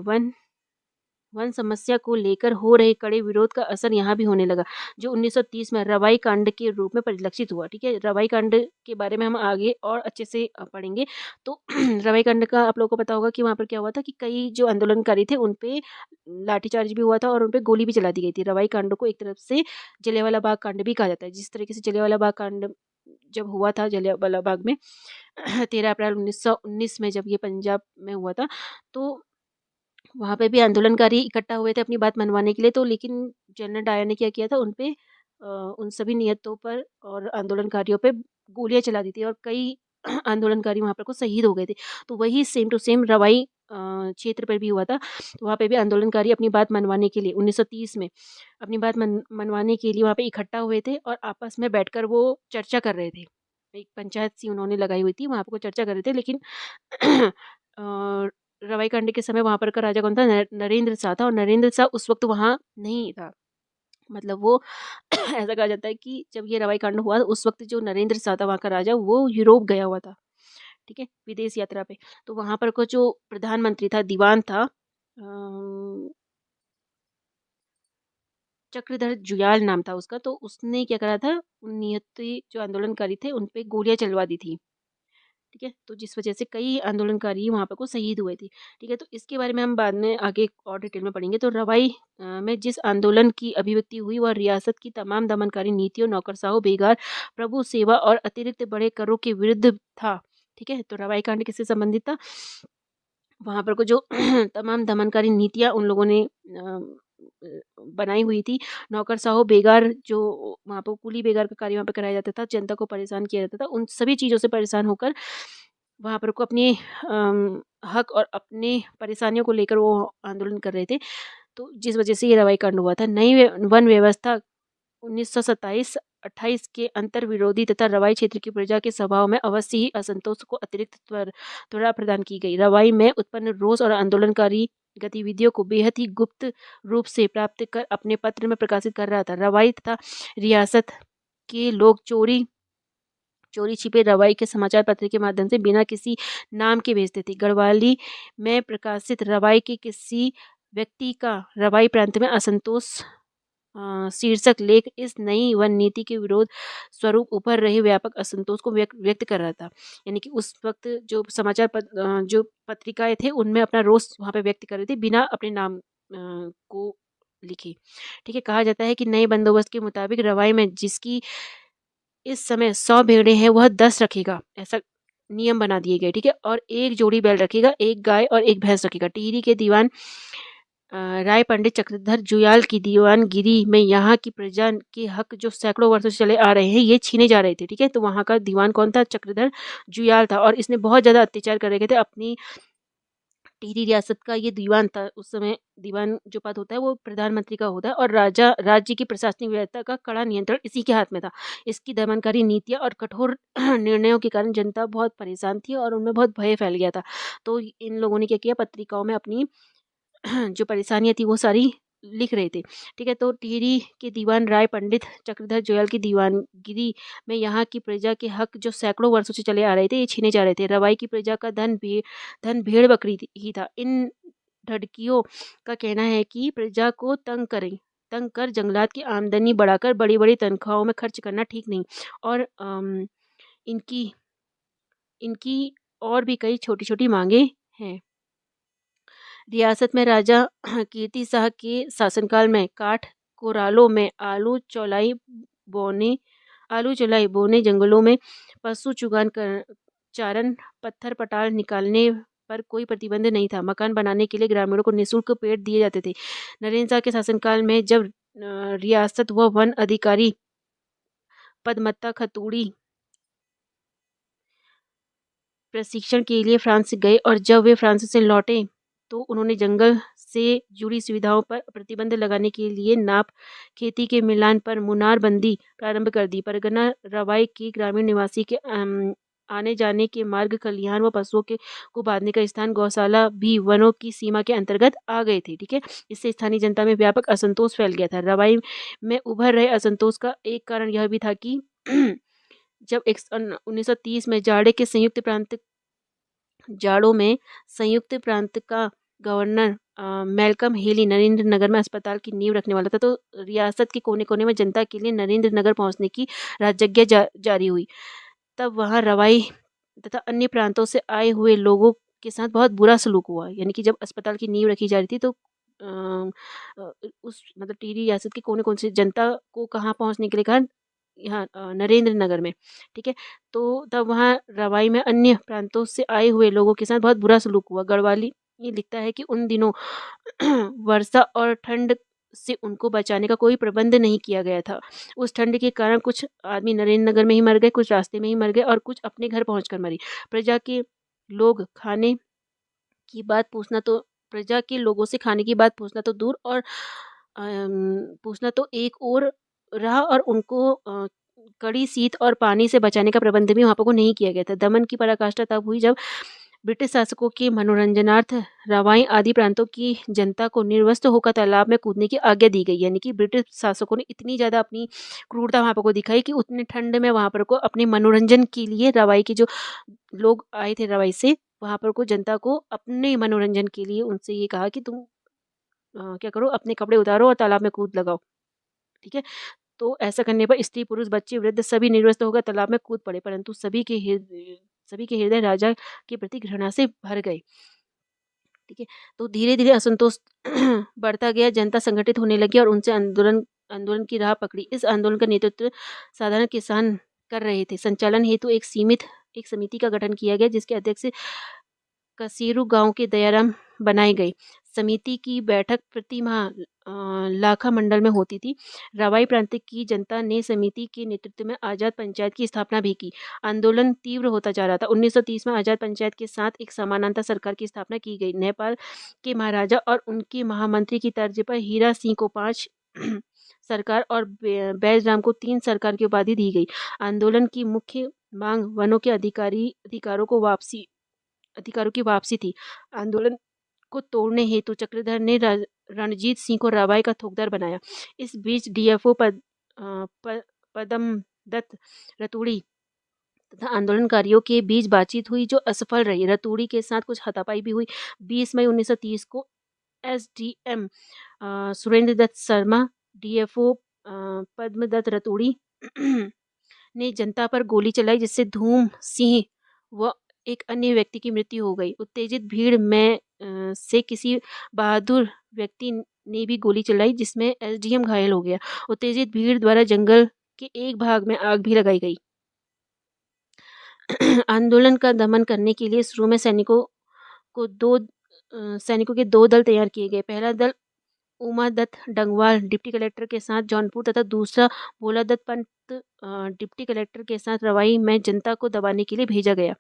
वन समस्या को लेकर हो रहे कड़े विरोध का असर यहाँ भी होने लगा, जो 1930 में रवाई कांड के रूप में परिलक्षित हुआ। ठीक है। रवाई कांड के बारे में हम आगे और अच्छे से पढ़ेंगे। तो रवाई कांड का आप लोगों को पता होगा कि वहाँ पर क्या हुआ था कि कई जो आंदोलनकारी थे उन पे लाठीचार्ज भी हुआ था और उन पे गोली भी चला दी गई थी। रवाई कांड को एक तरफ से जलियांवाला बाग कांड भी कहा जाता है। जिस तरीके से जलियांवाला बाग कांड जब हुआ था, जलियांवाला बाग में 13 अप्रैल 1919 में जब ये पंजाब में हुआ था, तो वहाँ पे भी आंदोलनकारी इकट्ठा हुए थे अपनी बात मनवाने के लिए। तो लेकिन जनरल डायर ने क्या किया था, उन पे उन सभी नियतों पर और आंदोलनकारियों पे गोलियां चला दी थी, और कई आंदोलनकारी वहाँ पर को शहीद हो गए थे। तो वही सेम टू सेम रवाई क्षेत्र पर भी हुआ था। तो वहाँ पे भी आंदोलनकारी अपनी बात मनवाने के लिए 1930 में अपनी बात मनवाने के लिए वहाँ पे इकट्ठा हुए थे, और आपस में बैठकर वो चर्चा कर रहे थे। एक पंचायत सी उन्होंने लगाई हुई थी, वहाँ पे वो चर्चा कर रहे थे। लेकिन अ, रवाई कांड के समय वहाँ पर का राजा कौन था? नरेंद्र शाह था, और नरेंद्र शाह उस वक्त वहाँ नहीं था। मतलब वो ऐसा कहा जाता है कि जब ये रवाई कांड हुआ उस वक्त जो नरेंद्र शाह था वहाँ का राजा, वो यूरोप गया हुआ था। ठीक है, विदेश यात्रा पे। तो वहाँ पर को जो प्रधानमंत्री था, दीवान था, चक्रधर जुयाल नाम था उसका। तो उसने क्या करा था, उन नियति जो आंदोलनकारी थे उन पे गोलियां चलवा दी थी। ठीक है। तो जिस वजह से कई आंदोलनकारी वहाँ पर को शहीद हुए थे, ठीक है। तो इसके बारे में हम बाद में आगे और डिटेल में पढ़ेंगे। तो रवाई में जिस आंदोलन की अभिव्यक्ति हुई वह रियासत की तमाम दमनकारी नीतियों, नौकरशाहों, बेगार, प्रभु सेवा और अतिरिक्त बड़े करों के विरुद्ध था, ठीक है। तो रवाई कांड किससे संबंधित था? वहाँ पर को जो तमाम दमनकारी नीतियाँ उन लोगों ने बनाई हुई थी, नौकरशाहों, बेगार, जो वहाँ पर कुली बेगार का कार्य वहाँ पे कराया जाता था, जनता को परेशान किया जाता था, उन सभी चीज़ों से परेशान होकर वहाँ पर को अपने हक और अपने परेशानियों को लेकर वो आंदोलन कर रहे थे। तो जिस वजह से ये रवाई कांड हुआ था। नई वन व्यवस्था 1927-28 के अंतर विरोधी तथा रवाई क्षेत्र की प्रजा के स्वभाव में अवश्य ही असंतोष को अतिरिक्त त्वरा प्रदान की गई। रवाई में उत्पन्न रोष और आंदोलनकारी गतिविधियों को बेहद ही गुप्त रूप से प्राप्त कर अपने पत्र में प्रकाशित कर रहा था। रवाई तथा रियासत के लोग चोरी छिपे रवाई के समाचार पत्र के माध्यम से बिना किसी नाम के भेजते थे। गढ़वाली में प्रकाशित रवाई के किसी व्यक्ति का रवाई प्रांत में असंतोष शीर्षक लेख इस नई वन नीति के विरोध स्वरूप उभर रहे व्यापक असंतोष को व्यक्त कर रहा था। यानी कि उस वक्त जो जो पत्रिकाएं थे उनमें अपना रोष वहाँ पे व्यक्त कर रहे थे बिना अपने नाम को लिखे, ठीक है। कहा जाता है कि नए बंदोबस्त के मुताबिक रवाई में जिसकी इस समय 100 भेड़ें हैं वह 10 रखेगा, ऐसा नियम बना दिए गए, ठीक है। और एक जोड़ी बैल रखेगा, एक गाय और एक भैंस रखेगा। टिहरी के दीवान राय पंडित चक्रधर जुयाल की दीवानगिरी में यहाँ की प्रजा के हक जो सैकड़ों वर्षों से चले आ रहे हैं ये छीने जा रहे थे, ठीक है। तो वहाँ का दीवान कौन था? चक्रधर जुयाल था, और इसने बहुत ज़्यादा अत्याचार कर रखे थे अपनी टिहरी रियासत का। ये दीवान था। उस समय दीवान जो पद होता है वो प्रधानमंत्री का होता है, और राज्य की प्रशासनिक व्यवस्था का कड़ा नियंत्रण इसी के हाथ में था। इसकी दमनकारी नीतियाँ और कठोर निर्णयों के कारण जनता बहुत परेशान थी और उनमें बहुत भय फैल गया था। तो इन लोगों ने क्या किया, पत्रिकाओं में अपनी जो परेशानियाँ थी वो सारी लिख रहे थे, ठीक है। तो टिहरी के दीवान राय पंडित चक्रधर जुयाल की दीवानगिरी में यहाँ की प्रजा के हक जो सैकड़ों वर्षों से चले आ रहे थे ये छीने जा रहे थे। रवाई की प्रजा का धन भेड़ बकरी ही था। इन ढड़कियों का कहना है कि प्रजा को तंग कर जंगलात की आमदनी बढ़ाकर बड़ी बड़ी तनख्वाहों में खर्च करना ठीक नहीं, और इनकी इनकी और भी कई छोटी छोटी मांगे हैं। रियासत में राजा कीर्ति शाह के शासनकाल में काठ कोरालों में आलू चौलाई बोने, जंगलों में पशु चारण, पत्थर पटाल निकालने पर कोई प्रतिबंध नहीं था। मकान बनाने के लिए ग्रामीणों को निःशुल्क पेड़ दिए जाते थे। नरेंद्र शाह के शासनकाल में जब रियासत व वन अधिकारी पदमत्ता खतूड़ी प्रशिक्षण के लिए फ्रांस गए, और जब वे फ्रांस से लौटे तो उन्होंने जंगल से जुड़ी सुविधाओं पर प्रतिबंध लगाने के लिए नाप खेती के मिलान पर मुनारबंदी प्रारंभ कर दी। परगना रवाई के ग्रामीण निवासी के आने जाने के मार्ग, खलिहान व पशुओं के को बांधने का स्थान, गौशाला भी वनों की सीमा के अंतर्गत आ गए थे, ठीक है। इससे स्थानीय जनता में व्यापक असंतोष फैल गया था। रवाई में उभर रहे असंतोष का एक कारण यह भी था कि जब 1930 में जाड़ों में संयुक्त प्रांत का governor Malcolm heli Narendra Nagar में अस्पताल की नींव रखने वाला था, तो रियासत के कोने कोने में जनता के लिए नरेंद्र नगर पहुंचने की राजज्ञा जारी हुई। तब वहां रवाई तथा अन्य प्रांतों से आए हुए लोगों के साथ बहुत बुरा सलूक हुआ। यानी कि जब अस्पताल की नींव रखी जा रही थी तो उस मतलब टिहरी रियासत के कोने कोने से जनता को कहाँ पहुंचने के लिए कहा, यहाँ नरेंद्र नगर में, ठीक है। तो तब वहाँ रवाई में अन्य प्रांतों से आए हुए लोगों के साथ बहुत बुरा सलूक हुआ। गढ़वाली ये लिखता है कि उन दिनों वर्षा और ठंड से उनको बचाने का कोई प्रबंध नहीं किया गया था। उस ठंड के कारण कुछ आदमी नरेंद्र नगर में ही मर गए, कुछ रास्ते में ही मर गए, और कुछ अपने घर पहुंचकर मरी। प्रजा के लोग खाने की बात पूछना तो प्रजा के लोगों से खाने की बात पूछना तो दूर, और पूछना तो एक और रहा, और उनको कड़ी शीत और पानी से बचाने का प्रबंध भी वहाँ पर को नहीं किया गया था। दमन की पराकाष्ठा तब हुई जब ब्रिटिश शासकों के मनोरंजनार्थ रवाई आदि प्रांतों की जनता को निर्वस्त्र होकर तालाब में कूदने की आज्ञा दी गई। यानी कि ब्रिटिश शासकों ने इतनी ज़्यादा अपनी क्रूरता वहाँ पर को दिखाई कि उतने ठंड में वहाँ पर को अपने मनोरंजन के लिए रवाई के जो लोग आए थे रवाई से, वहाँ पर को जनता को अपने मनोरंजन के लिए उनसे ये कहा कि तुम क्या करो, अपने कपड़े उतारो और तालाब में कूद लगाओ, ठीक है। तो ऐसा करने पर स्त्री, पुरुष, बच्चे, वृद्ध सभी निर्वस्त्र होकर तालाब में कूद पड़े, परंतु सभी के हृदय राजा के प्रति घृणा से भर गए। ठीक है, तो धीरे-धीरे असंतोष बढ़ता गया, जनता संगठित होने लगी और उनसे आंदोलन आंदोलन की राह पकड़ी। इस आंदोलन का नेतृत्व साधारण किसान कर रहे थे। संचालन हेतु एक समिति का गठन किया गया, जिसके अध्यक्ष कसेरू गांव के दयाराम बनाए गए। समिति की बैठक प्रति माह लाखा मंडल में होती थी। रवाई प्रांत की जनता ने समिति के नेतृत्व में आजाद पंचायत की स्थापना भी की। आंदोलन तीव्र होता जा रहा था। 1930 में आजाद पंचायत के साथ एक समानांतर सरकार की स्थापना की गई। नेपाल के महाराजा और उनके महामंत्री की तर्ज पर हीरा सिंह को 5 सरकार और बैजराम को 3 सरकार की उपाधि दी गई। आंदोलन की मुख्य मांग वनों के अधिकारों की वापसी थी। आंदोलन को तोड़ने हेतु चक्रधर ने रणजीत सिंह को रवाई का थोकदार बनाया। इस बीच डीएफओ पदम दत्त रतूड़ी तथा आंदोलनकारियों के बीच बातचीत हुई, जो असफल रही। रतूड़ी के साथ कुछ हाथापाई भी हुई। 20 मई 1930 को एसडीएम सुरेंद्र दत्त शर्मा, डीएफओ पद्मदत्त रतूड़ी ने जनता पर गोली चलाई, जिससे धूम सिंह व एक अन्य व्यक्ति की मृत्यु हो गई। उत्तेजित भीड़ में से किसी बहादुर व्यक्ति ने भी गोली चलाई, जिसमें एसडीएम घायल हो गया। उत्तेजित भीड़ द्वारा जंगल के एक भाग में आग भी लगाई गई। आंदोलन का दमन करने के लिए शुरू में सैनिकों के 2 दल तैयार किए गए। पहला दल उमा दत्त डंगवाल डिप्टी कलेक्टर के साथ जौनपुर तथा दूसरा भोला दत्त पंत डिप्टी कलेक्टर के साथ रवाई में जनता को दबाने के लिए भेजा गया।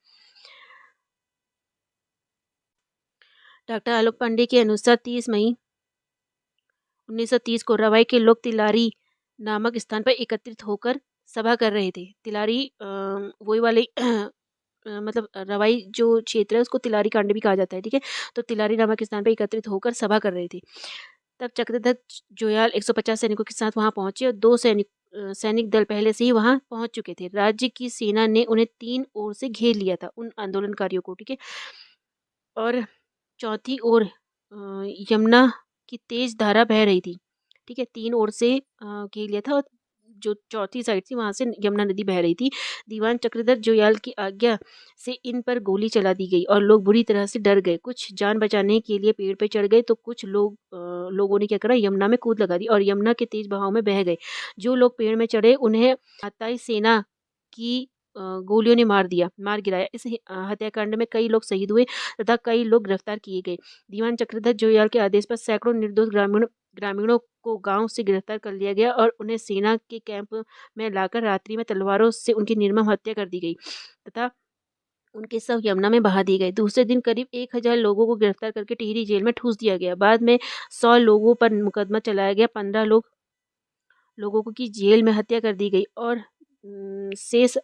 डॉक्टर आलोक पांडे के अनुसार 30 मई 1930 को रवाई के लोग तिलारी नामक स्थान पर एकत्रित होकर सभा कर रहे थे। तिलारी वही वाले मतलब रवाई जो क्षेत्र है उसको तिलारी कांड भी कहा जाता है। ठीक है, तो तिलारी नामक स्थान पर एकत्रित होकर सभा कर रहे थे। तब चक्रधर जोयाल 150 सैनिकों के साथ वहां पहुंचे और 2 सैनिक दल पहले से ही वहां पहुंच चुके थे। राज्य की सेना ने उन्हें 3 ओर से घेर लिया था, उन आंदोलनकारियों को। ठीक है, और चौथी ओर यमुना की तेज धारा बह रही थी। ठीक है, 3 ओर से घेर लिया था और जो चौथी साइड थी वहां से यमुना नदी बह रही थी। दीवान चक्रधर जोयाल की आज्ञा से इन पर गोली चला दी गई और लोग बुरी तरह से डर गए। कुछ जान बचाने के लिए पेड़ पे चढ़ गए, तो कुछ लोगों ने क्या करा, यमुना में कूद लगा दी और यमुना के तेज बहाव में बह गए। जो लोग पेड़ में चढ़े उन्हें आताई सेना की गोलियों ने मार गिराया। इस हत्याकांड में कई लोग शहीद हुए तथा कई लोग गिरफ्तार किए गए। दीवान चक्रधर जोयाल के आदेश पर सैकड़ों निर्दोष ग्रामीणों को गांव से गिरफ्तार कर लिया गया और उन्हें सेना के कैंप में लाकर रात्रि में तलवारों से उनकी निर्मम हत्या कर दी गई तथा उनके शव यमुना में बहा दिए गए। दूसरे दिन करीब 1000 लोगों को गिरफ्तार करके टिहरी जेल में ठूस दिया गया। बाद में 100 लोगों पर मुकदमा चलाया गया। 15 लोगों की जेल में हत्या कर दी गई और शेष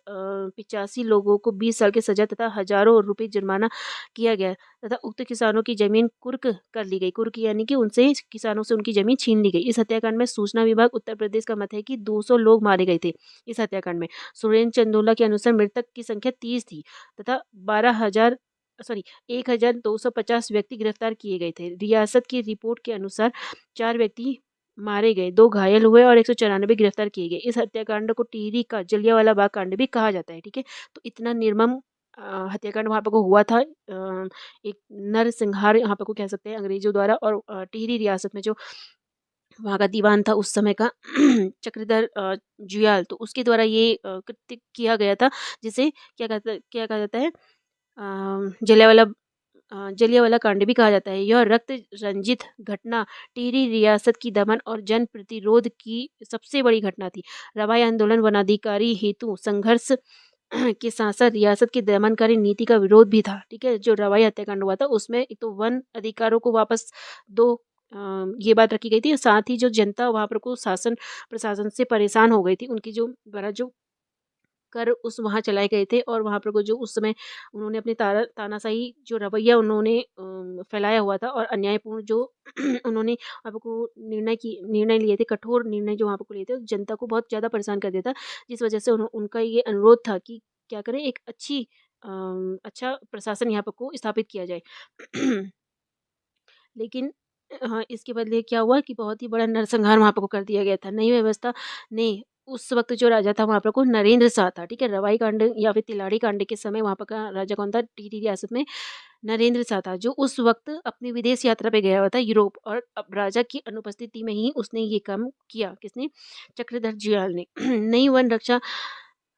85 लोगों को 20 साल की सजा तथा हजारों रुपए जुर्माना किया गया तथा उक्त किसानों की जमीन कुर्क कर ली गई। कुर्क यानी कि उनसे किसानों से उनकी जमीन छीन ली गई। इस हत्याकांड में सूचना विभाग उत्तर प्रदेश का मत है कि 200 लोग मारे गए थे। इस हत्याकांड में सुरेंद्र चंदोला के अनुसार मृतक की संख्या 30 थी तथा 1250 व्यक्ति गिरफ्तार किए गए थे। रियासत की रिपोर्ट के अनुसार 4 व्यक्ति मारे गए, 2 घायल हुए और 194 गिरफ्तार किए गए। इस हत्याकांड को टिहरी का जलियांवाला बाग कांड भी कहा जाता है। ठीक है, तो इतना निर्मम हत्याकांड वहां पर को हुआ था। एक नरसंहार यहाँ पर को कह सकते हैं अंग्रेजों द्वारा। और टिहरी रियासत में जो वहाँ का दीवान था उस समय का चक्रधर जुयाल, तो उसके द्वारा ये कृत्य किया गया था, जिसे क्या कहा जाता है, जलियांवाला कांड भी कहा जाता है। यह रक्त रंजित घटना टिहरी रियासत की दमन और जन प्रतिरोध की सबसे बड़ी घटना थी। रवाई आंदोलन वनाधिकारी हेतु संघर्ष के साथ साथ रियासत की दमनकारी नीति का विरोध भी था। ठीक है, जो रवाई हत्याकांड हुआ था उसमें एक तो वन अधिकारों को वापस दो, ये बात रखी गई थी। साथ ही जो जनता वहां पर को शासन प्रशासन से परेशान हो गई थी, उनकी जो द्वारा जो कर उस वहाँ चलाए गए थे और वहाँ पर को जो उस समय उन्होंने अपनी तानाशाही जो रवैया उन्होंने फैलाया हुआ था और अन्यायपूर्ण जो उन्होंने वहाँ पर को निर्णय लिए थे, कठोर निर्णय जो वहाँ पर को लिए थे, जनता को बहुत ज़्यादा परेशान कर दिया था। जिस वजह से उनका ये अनुरोध था कि क्या करें, एक अच्छा प्रशासन यहाँ पर को स्थापित किया जाए। लेकिन हाँ, इसके बदले क्या हुआ कि बहुत ही बड़ा नरसंहार वहाँ पर को कर दिया गया था। नई व्यवस्था ने उस वक्त जो राजा था वहाँ पर को नरेंद्र शाह था, ठीक है। रवाई कांड या फिर तिलाड़ी कांड के समय वहाँ पर का राजा कौन था, टिहरी रियासत में नरेंद्र शाह था, जो उस वक्त अपनी विदेश यात्रा पे गया हुआ था यूरोप, और अब राजा की अनुपस्थिति में ही उसने ये काम किया। किसने? चक्रधर जुयाल ने।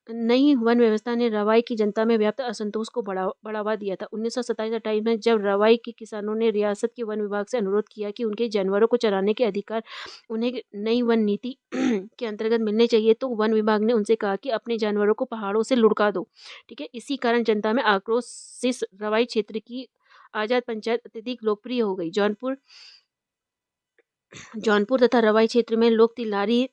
नई वन व्यवस्था ने रवाई की जनता में व्याप्त असंतोष को बढ़ावा दिया था। 1927-28 में जब रवाई के किसानों ने रियासत के वन विभाग से अनुरोध किया कि उनके जानवरों को चराने के अधिकार उन्हें नई वन नीति के अंतर्गत मिलने चाहिए, तो वन विभाग ने उनसे कहा कि अपने जानवरों को पहाड़ों से लुढ़का दो, ठीक है। इसी कारण जनता में आक्रोश से रवाई क्षेत्र की आजाद पंचायत अत्यधिक लोकप्रिय हो गई। जौनपुर तथा रवाई क्षेत्र में लोग तिलारी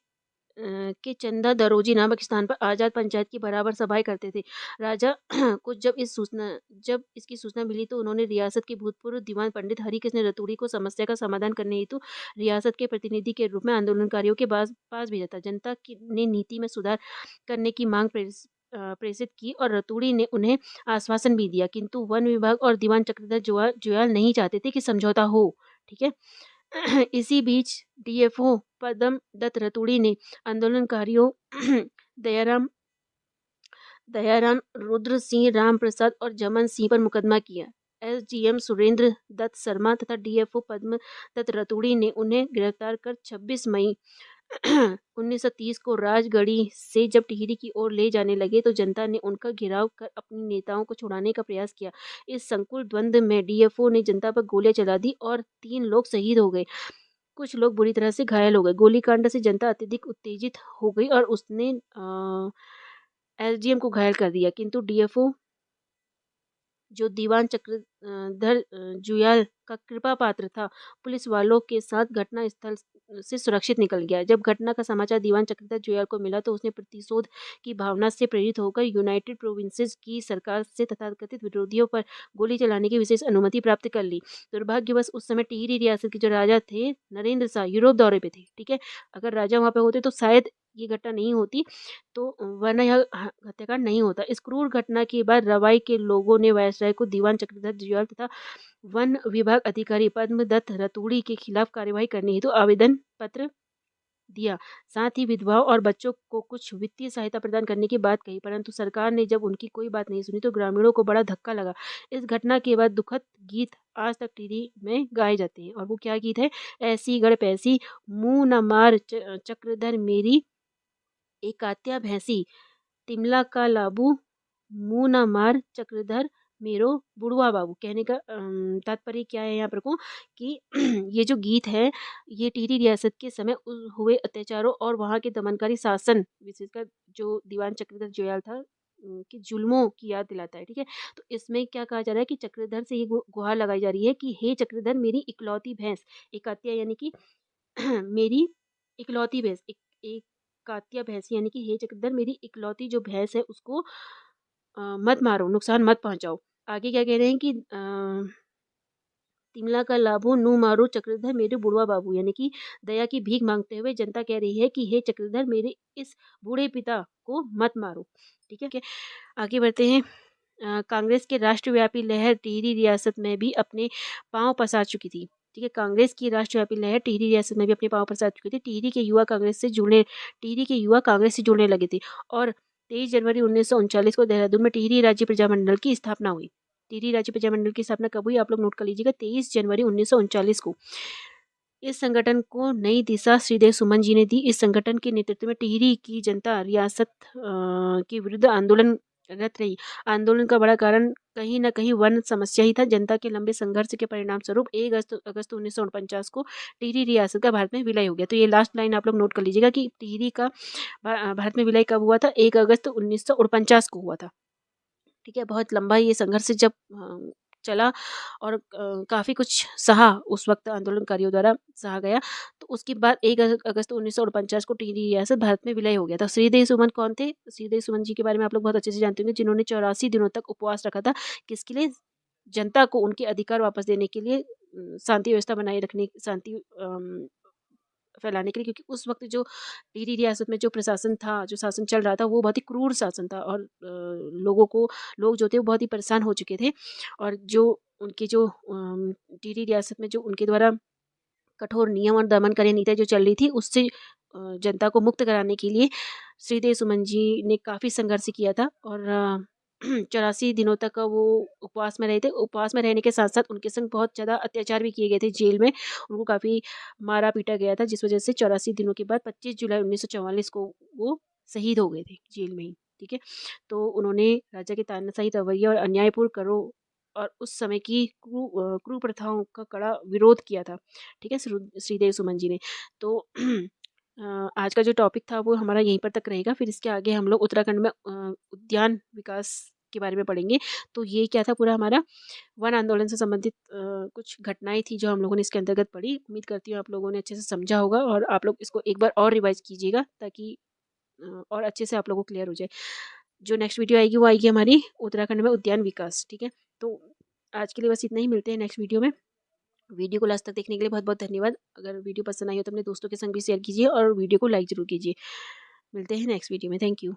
के चंदा दरोजी नामक स्थान पर आजाद पंचायत की बराबर सभाएं करते थे। राजा को जब इसकी सूचना मिली, तो उन्होंने रियासत के भूतपूर्व दीवान पंडित हरिकृष्ण रतूड़ी को समस्या का समाधान करने हेतु रियासत के प्रतिनिधि के रूप में आंदोलनकारियों के पास भेजा था। ने नीति में सुधार करने की मांग प्रेषित की, और रतूड़ी ने उन्हें आश्वासन भी दिया, किंतु वन विभाग और दीवान चक्रधर जुयाल नहीं चाहते थे कि समझौता हो, ठीक है। इसी बीच डीएफओ पदम दत्त रतूड़ी ने आंदोलनकारियों दयाराम दयाराम रुद्र सिंह, राम प्रसाद और जमन सिंह पर मुकदमा किया। एसडीएम सुरेंद्र दत्त शर्मा तथा डीएफओ पद्म दत्त रतूड़ी ने उन्हें गिरफ्तार कर 26 मई 1930 को राजगढ़ी से जब टिहरी की ओर ले जाने लगे, तो जनता ने उनका घेराव कर अपने नेताओं को छुड़ाने का प्रयास किया। इस संकुल द्वंद्व में डीएफओ ने जनता पर गोलियां चला दी और 3 लोग शहीद हो गए। कुछ लोग बुरी तरह से घायल हो गए। गोलीकांड से जनता अत्यधिक उत्तेजित हो गई और उसने एसडीएम को घायल कर दिया, किंतु डीएफओ जो दीवान चक्रधर जुयाल का कृपा पात्र था, पुलिस वालों के साथ घटना स्थल से सुरक्षित निकल गया। जब घटना का समाचार दीवान चक्रधर जुयाल को मिला, तो उसने प्रतिशोध की भावना से प्रेरित होकर यूनाइटेड प्रोविंसेस की सरकार से तथाकथित विरोधियों पर गोली चलाने की विशेष अनुमति प्राप्त कर ली। दुर्भाग्यवश उस समय टिहरी रियासत के जो राजा थे नरेंद्र शाह यूरोप दौरे पे थे, ठीक है। अगर राजा वहाँ पे होते तो शायद ये घटना नहीं होती, तो वरना यह हत्याकांड नहीं होता। इस क्रूर घटना के बाद रवाई के लोगों ने वायसराय को दीवान चक्रधर जुयाल तथा वन विभाग अधिकारी पद्मदत्त रतूड़ी के खिलाफ कार्यवाही करने हेतु आवेदन पत्र दिया। साथ ही विधवाओं और बच्चों को कुछ वित्तीय सहायता प्रदान करने की बात कही, परंतु सरकार ने जब उनकी कोई बात नहीं सुनी, तो ग्रामीणों को बड़ा धक्का लगा। इस घटना के बाद दुखद गीत आज तक टिहरी में गाए जाते हैं, और वो क्या गीत है? ऐसी गड़ पैसी मुंह न मार चक्रधर मेरी एकात्या भैंसी, तिमला का लाबू मुंह न मार चक्रधर मेरो बुढ़वा बाबू। कहने का तात्पर्य क्या है यहाँ पर को कि ये जो गीत है, ये टिहरी रियासत के समय हुए अत्याचारों और वहाँ के दमनकारी शासन, विशेषकर जो दीवान चक्रधर जुयाल था कि जुल्मों की याद दिलाता है, ठीक है। तो इसमें क्या कहा जा रहा है कि चक्रधर से ये गुहार लगाई जा रही है कि हे चक्रधर मेरी इकलौती भैंस, एकात्या यानी कि मेरी इकलौती भैंस, एक कात्या भैंस यानी कि हे चक्रधर मेरी इकलौती जो भैंस है उसको मत मारो, नुकसान मत पहुंचाओ। आगे क्या कह रहे हैं कि तिमला का लाभो नू मारो चक्रधर मेरे बुढ़वा बाबू, यानी कि दया की भीख मांगते हुए जनता कह रही है कि हे चक्रधर मेरे इस बूढ़े पिता को मत मारो, ठीक है। आगे बढ़ते हैं। कांग्रेस के राष्ट्रव्यापी लहर टिहरी रियासत में भी अपने पांव पसार चुकी थी, ठीक है। कांग्रेस की राष्ट्रव्यापी लहर टिहरी रियासत में भी अपने पांव पसार चुकी थी। टिहरी के युवा कांग्रेस से जुड़ने लगे थे, और 23 जनवरी 1939 को देहरादून में टिहरी राज्य प्रजामंडल की स्थापना हुई। टिहरी राज्य प्रजामंडल की स्थापना कब हुई, आप लोग नोट कर लीजिएगा, 23 जनवरी 1939 को। इस संगठन को नई दिशा श्रीदेव सुमन जी ने दी। इस संगठन के नेतृत्व में टिहरी की जनता रियासत के विरुद्ध आंदोलनरत रही। आंदोलन का बड़ा कारण कहीं न कहीं वन समस्या ही था। जनता के लंबे संघर्ष के परिणाम स्वरूप 1 अगस्त 1949 को टिहरी रियासत का भारत में विलय हो गया। तो ये लास्ट लाइन आप लोग नोट कर लीजिएगा कि टिहरी का भारत में विलय कब हुआ था? 1 अगस्त 1949 को हुआ था, ठीक है। बहुत लंबा ये संघर्ष जब चला और काफ़ी कुछ सहा उस वक्त आंदोलनकारियों द्वारा सहा गया। तो उसके बाद 1 अगस्त 1949 को टिहरी रियासत भारत में विलय हो गया था। श्रीदेव सुमन कौन थे? श्रीदेव सुमन जी के बारे में आप लोग बहुत अच्छे से जानते होंगे, जिन्होंने 84 दिनों तक उपवास रखा था। किसके लिए? जनता को उनके अधिकार वापस देने के लिए, शांति व्यवस्था बनाए रखने, शांति फैलाने के लिए, क्योंकि उस वक्त जो टिहरी रियासत में जो प्रशासन था, जो शासन चल रहा था, वो बहुत ही क्रूर शासन था, और लोग जो थे वो बहुत ही परेशान हो चुके थे। और जो उनके जो टिहरी रियासत में जो उनके द्वारा कठोर नियम और दमनकारी नीतियाँ जो चल रही थी, उससे जनता को मुक्त कराने के लिए श्रीदेव सुमन जी ने काफ़ी संघर्ष किया था और 84 दिनों तक वो उपवास में रहे थे। उपवास में रहने के साथ-साथ उनके संग बहुत ज़्यादा अत्याचार भी किए गए थे जेल में। उनको काफ़ी मारा-पीटा गया था, जिस वजह से 84 दिनों के बाद 25 जुलाई 1944 को वो शहीद हो गए थे जेल में ही, ठीक है। तो उन्होंने राजा के तानाशाही रवैया और अन्यायपूर्ण करों और उस समय की कुप्रथाओं का कड़ा विरोध किया था, ठीक है, श्रीदेव सुमन जी ने। तो आज का जो टॉपिक था वो हमारा यहीं पर तक रहेगा। फिर इसके आगे हम लोग उत्तराखंड में उद्यान विकास के बारे में पढ़ेंगे। तो ये क्या था, पूरा हमारा वन आंदोलन से संबंधित कुछ घटनाएँ थी जो हम लोगों ने इसके अंतर्गत पढ़ी। उम्मीद करती हूँ आप लोगों ने अच्छे से समझा होगा और आप लोग इसको एक बार और रिवाइज़ कीजिएगा, ताकि और अच्छे से आप लोगों को क्लियर हो जाए। जो नेक्स्ट वीडियो आएगी वो आएगी हमारी उत्तराखंड में उद्यान विकास, ठीक है। तो आज के लिए बस इतना ही, मिलते हैं नेक्स्ट वीडियो में। वीडियो को लास्ट तक देखने के लिए बहुत बहुत धन्यवाद। अगर वीडियो पसंद आई हो तो अपने दोस्तों के संग भी शेयर कीजिए और वीडियो को लाइक ज़रूर कीजिए। मिलते हैं नेक्स्ट वीडियो में। Thank you.